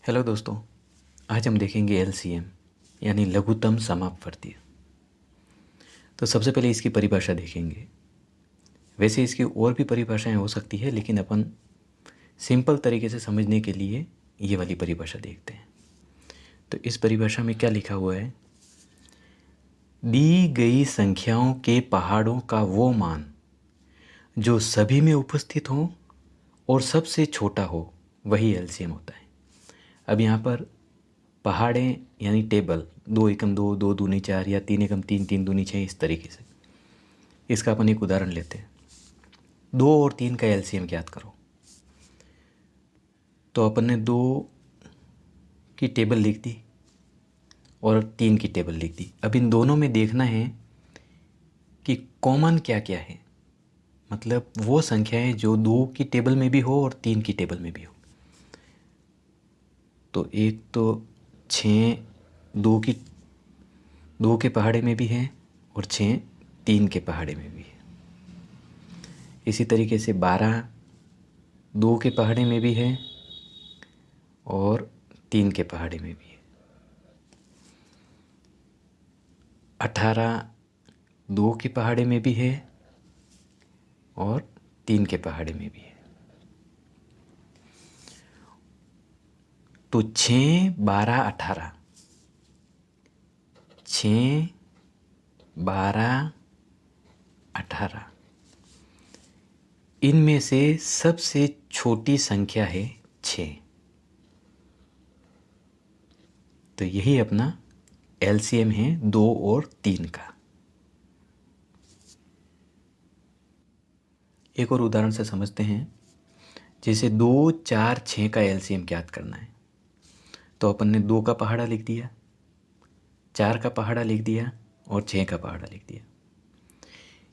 Hello दोस्तों, आज हम देखेंगे एलसीएम यानी लघुत्तम समापवर्ती। तो सबसे पहले इसकी परिभाषा देखेंगे। वैसे इसकी और भी परिभाषाएं हो सकती है, लेकिन अपन सिंपल तरीके से समझने के लिए ये वाली परिभाषा देखते हैं। तो इस परिभाषा में क्या लिखा हुआ है? दी गई संख्याओं के पहाड़ों का वो मान जो सभी में उपस्थित हो और सबसे छोटा हो, वही एलसीएम होता है। अब यहाँ पर पहाड़ें यानी टेबल, 2 एकम 2, 2 दूनी 4 या 3 एकम 3, 3 दूनी 6, इस तरीके से। इसका अपन एक उदाहरण लेते हैं। 2 और 3 का एलसीएम ज्ञात करो। तो अपन ने 2 की टेबल लिख दी और 3 की टेबल लिख दी। अब इन दोनों में देखना है कि कॉमन क्या क्या है, मतलब वो संख्याएं जो 2 की टेबल में भी हो और 3 की टेबल में भी हो। तो एक तो 6 2 के पहाड़े में भी है और 6 3 के पहाड़े में भी है। इसी तरीके से 12 2 के पहाड़े में भी है और 3 के पहाड़े में भी है। 18 2 के पहाड़े में भी है और 3 के पहाड़े में भी है। तो 6 12 18, 6 12 18, इनमें से सबसे छोटी संख्या है 6। तो यही अपना एलसीएम है 2 और 3 का। एक और उदाहरण से समझते हैं। जैसे 2 4 6 का एलसीएम ज्ञात करना है, तो अपन ने 2 का पहाड़ा लिख दिया, 4 का पहाड़ा लिख दिया और 6 का पहाड़ा लिख दिया।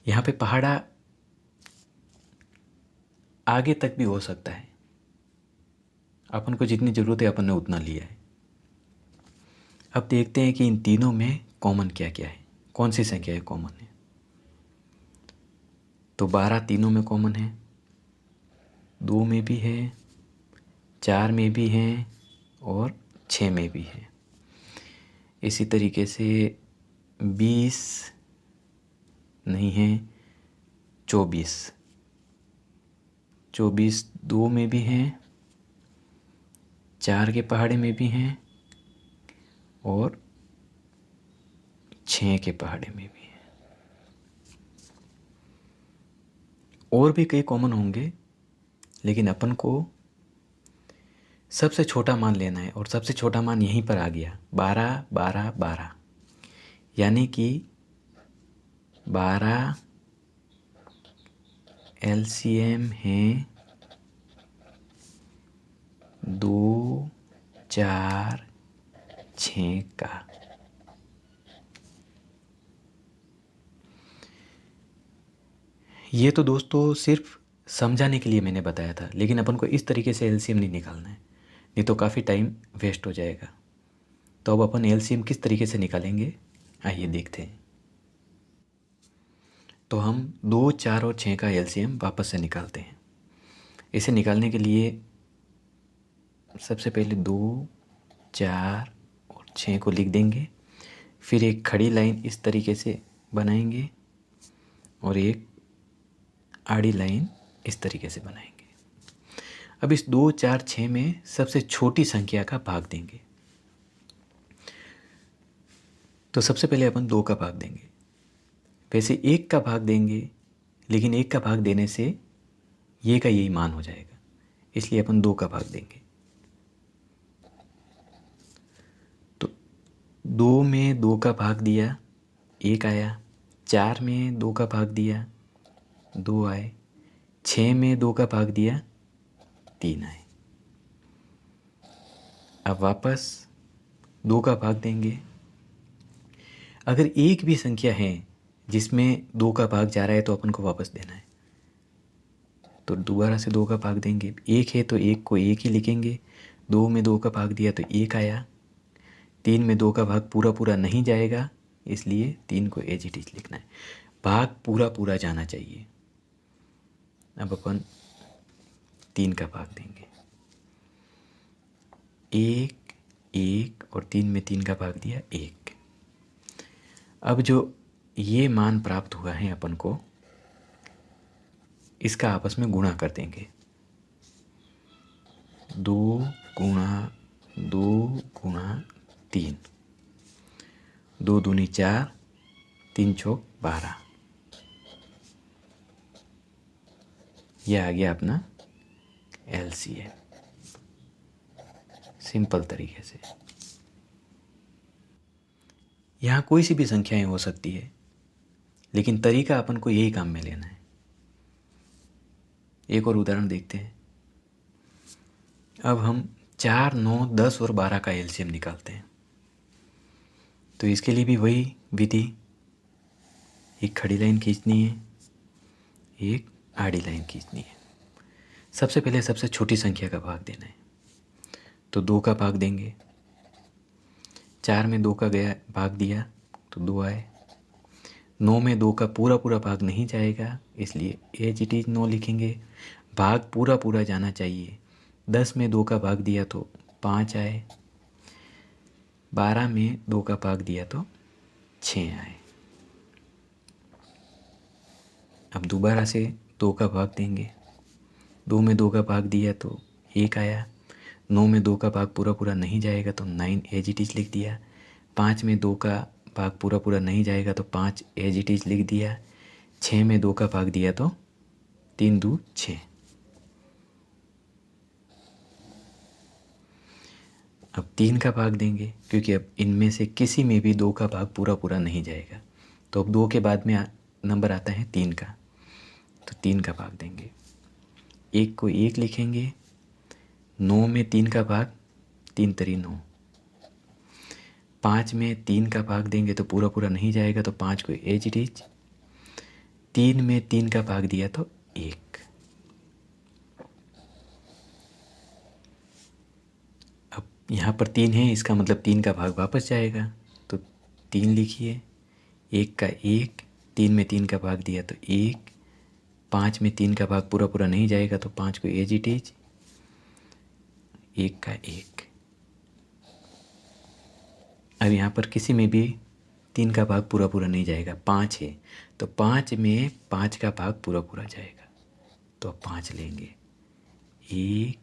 यहाँ पे पहाड़ा आगे तक भी हो सकता है, अपन को जितनी ज़रूरत है अपन ने उतना लिया है। अब देखते हैं कि इन तीनों में कॉमन क्या क्या है, कौन सी संख्या है कॉमन है। तो 12 तीनों में कॉमन है, 2 में भी है, 4 में भी है और 6 में भी है। इसी तरीके से 20 नहीं है, 24 2 में भी है, 4 के पहाड़े में भी हैं और 6 के पहाड़े में भी है। और भी कई कॉमन होंगे, लेकिन अपन को सबसे छोटा मान लेना है और सबसे छोटा मान यहीं पर आ गया, 12 12 12, यानी कि 12 एलसीएम है 2 4 6 का। ये तो दोस्तों सिर्फ समझाने के लिए मैंने बताया था, लेकिन अपन को इस तरीके से एलसीएम नहीं निकालना है, नहीं तो काफ़ी टाइम वेस्ट हो जाएगा। तो अब अपन एलसीएम किस तरीके से निकालेंगे, आइए देखते हैं। तो हम 2 4 और 6 का एलसीएम वापस से निकालते हैं। इसे निकालने के लिए सबसे पहले 2 4 और 6 को लिख देंगे, फिर एक खड़ी लाइन इस तरीके से बनाएंगे और एक आड़ी लाइन इस तरीके से बनाएंगे। अब इस 2 4 6 में सबसे छोटी संख्या का भाग देंगे। तो सबसे पहले अपन 2 का भाग देंगे। वैसे 1 का भाग देंगे, लेकिन 1 का भाग देने से ये का यही मान हो जाएगा, इसलिए अपन 2 का भाग देंगे। तो 2 में 2 का भाग दिया, 1 आया। 4 में 2 का भाग दिया, 2 आए। 6 में 2 का भाग दिया, 3 आए। अब वापस 2 का भाग देंगे। अगर एक भी संख्या है जिसमें 2 का भाग जा रहा है तो अपन को वापस देना है, तो दोबारा से 2 का भाग देंगे। 1 है तो 1 को 1 ही लिखेंगे। 2 में 2 का भाग दिया तो 1 आया। 3 में 2 का भाग पूरा पूरा नहीं जाएगा, इसलिए 3 को एज इट इज लिखना है। भाग पूरा पूरा जाना चाहिए। अब अपन 3 का भाग देंगे। एक, एक और 3 में 3 का भाग दिया 1। अब जो ये मान प्राप्त हुआ है अपन को, इसका आपस में गुणा कर देंगे। 2 गुणा 2 गुणा 3, 2 दूनी 4, 3 चौक 12। यह आ गया अपना LCM, सिंपल तरीके से। यहाँ कोई सी भी संख्याएं हो सकती है, लेकिन तरीका अपन को यही काम में लेना है। एक और उदाहरण देखते हैं। अब हम 4, 9, 10 और 12 का LCM निकालते हैं। तो इसके लिए भी वही विधि, एक खड़ी लाइन खींचनी है, एक आड़ी लाइन खींचनी है। सबसे पहले सबसे छोटी संख्या का भाग देना है, तो 2 का भाग देंगे। 4 में 2 का गया भाग दिया तो 2 आए। 9 में 2 का पूरा पूरा भाग नहीं जाएगा, इसलिए एज इट इज़ 9 लिखेंगे। भाग पूरा पूरा जाना चाहिए। 10 में 2 का भाग दिया तो 5 आए। 12 में 2 का भाग दिया तो 6 आए। अब दोबारा से 2 का भाग देंगे। 2 में 2 का भाग दिया तो 1 आया। 9 में 2 का भाग पूरा पूरा नहीं जाएगा तो 9 एज इट इज़ लिख दिया। 5 में 2 का भाग पूरा पूरा नहीं जाएगा तो 5 एज इट इज़ लिख दिया। 6 में 2 का भाग दिया तो 3 2 6। अब 3 का भाग देंगे, क्योंकि अब इनमें से किसी में भी 2 का भाग पूरा पूरा नहीं जाएगा। तो अब 2 के बाद में नंबर आता है 3 का, तो 3 का भाग देंगे। 1 को 1 लिखेंगे। 9 में 3 का भाग, 3 3 9। 5 में 3 का भाग देंगे तो पूरा पूरा नहीं जाएगा, तो 5 को एज इट इज। 3 में 3 का भाग दिया तो 1। अब यहाँ पर 3 है, इसका मतलब 3 का भाग वापस जाएगा, तो 3 लिखिए। 1 का 1, 3 में 3 का भाग दिया तो 1। 5 में 3 का भाग पूरा पूरा नहीं जाएगा, तो 5 को एज इट इज। 1 का 1। अब यहाँ पर किसी में भी 3 का भाग पूरा पूरा नहीं जाएगा। 5 है तो 5 में 5 का भाग पूरा पूरा जाएगा, तो अब 5 लेंगे। 1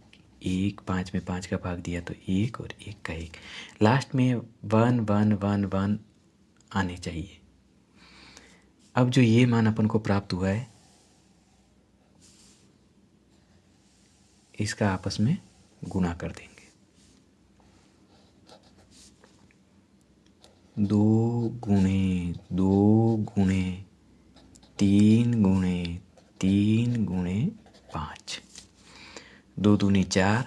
1, 5 में 5 का भाग दिया तो 1 और 1 का 1। लास्ट में 1 1 1 1 आने चाहिए। अब जो ये मान अपन को प्राप्त हुआ है, इसका आपस में गुणा कर देंगे। 2 गुणे 2 गुणे 3 गुणे 3 गुणे 5। 2 दूनी 4,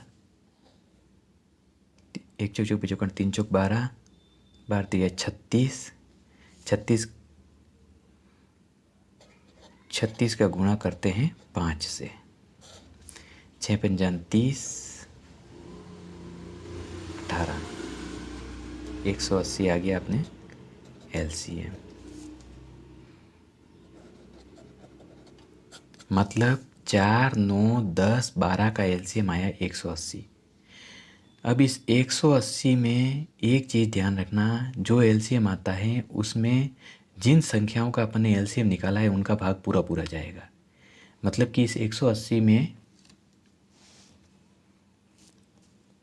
1 चौक चौक 5 3 चौक 12, 12 3 36। 36 का गुणा करते हैं 5 से। 6 पंजान 30, 18। 180 आ गया अपने LCM। मतलब 4 9 10 12 का LCM आया 180। अब इस 180 में एक चीज़ ध्यान रखना, जो LCM आता है उसमें जिन संख्याओं का अपन ने LCM निकाला है उनका भाग पूरा पूरा जाएगा। मतलब कि इस 180 में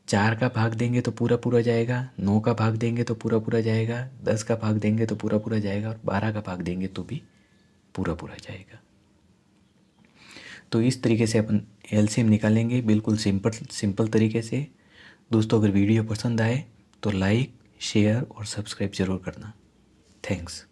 4 का भाग देंगे तो पूरा पूरा जाएगा, 9 का भाग देंगे तो पूरा पूरा जाएगा, 10 का भाग देंगे तो पूरा पूरा जाएगा, और 12 का भाग देंगे तो भी पूरा पूरा जाएगा। तो इस तरीके से अपन LCM निकालेंगे, बिल्कुल सिंपल तरीके से। दोस्तों, अगर वीडियो पसंद आए तो लाइक, शेयर और सब्सक्राइब ज़रूर करना। थैंक्स।